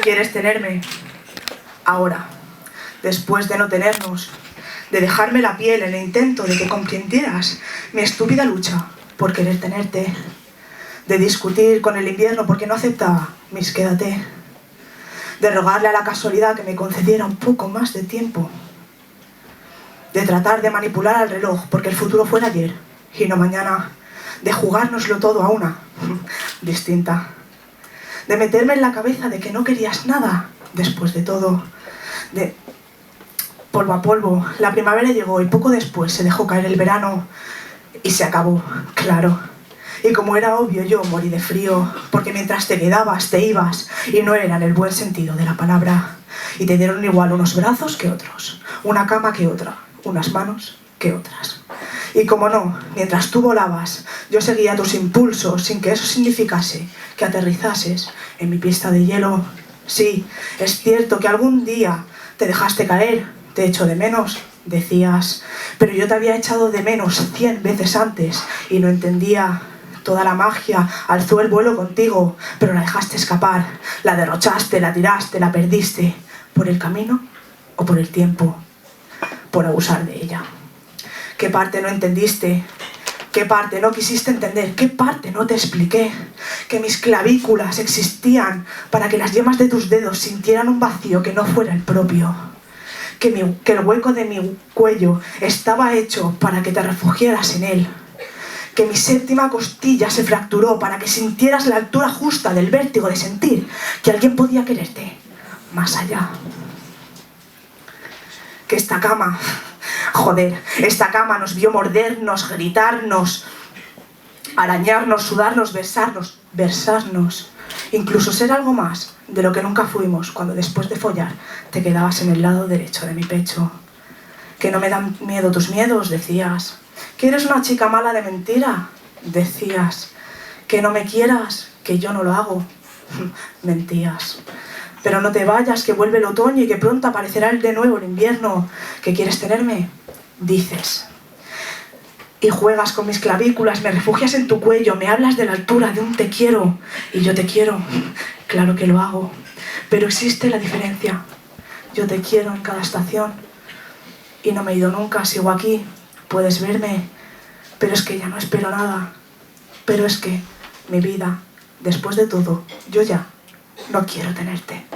¿Quieres tenerme? Ahora, después de no tenernos, de dejarme la piel en el intento de que comprendieras mi estúpida lucha por querer tenerte, de discutir con el invierno porque no aceptaba mis quédate, de rogarle a la casualidad que me concediera un poco más de tiempo, de tratar de manipular al reloj porque el futuro fuera ayer y no mañana, de jugárnoslo todo a una distinta, de meterme en la cabeza de que no querías nada después de todo, de polvo a polvo. La primavera llegó y poco después se dejó caer el verano y se acabó, claro. Y como era obvio, yo morí de frío, porque mientras te quedabas, te ibas, y no era en el buen sentido de la palabra. Y te dieron igual unos brazos que otros, una cama que otra, unas manos que otras. Y como no, mientras tú volabas, yo seguía tus impulsos sin que eso significase que aterrizases en mi pista de hielo. Sí, es cierto que algún día te dejaste caer, te echo de menos, decías, pero yo te había echado de menos 100 veces antes y no entendía. Toda la magia alzó el vuelo contigo, pero la dejaste escapar, la derrochaste, la tiraste, la perdiste, por el camino o por el tiempo, por abusar de ella. ¿Qué parte no entendiste? ¿Qué parte no quisiste entender? ¿Qué parte no te expliqué? Que mis clavículas existían para que las yemas de tus dedos sintieran un vacío que no fuera el propio. Que el hueco de mi cuello estaba hecho para que te refugiaras en él. Que mi séptima costilla se fracturó para que sintieras la altura justa del vértigo de sentir que alguien podía quererte más allá. Que esta cama, joder, esta cama nos vio mordernos, gritarnos, arañarnos, sudarnos, besarnos, incluso ser algo más de lo que nunca fuimos cuando después de follar te quedabas en el lado derecho de mi pecho. Que no me dan miedo tus miedos, decías. Que eres una chica mala de mentira, decías. Que no me quieras, que yo no lo hago, mentías. Pero no te vayas, que vuelve el otoño y que pronto aparecerá de nuevo el invierno. ¿Que quieres tenerme? Dices. Y juegas con mis clavículas, me refugias en tu cuello, me hablas de la altura de un te quiero, y yo te quiero, claro que lo hago. Pero existe la diferencia. Yo te quiero en cada estación. Y no me he ido nunca, sigo aquí, puedes verme, pero es que ya no espero nada. Pero es que, mi vida, después de todo, yo ya no quiero tenerte.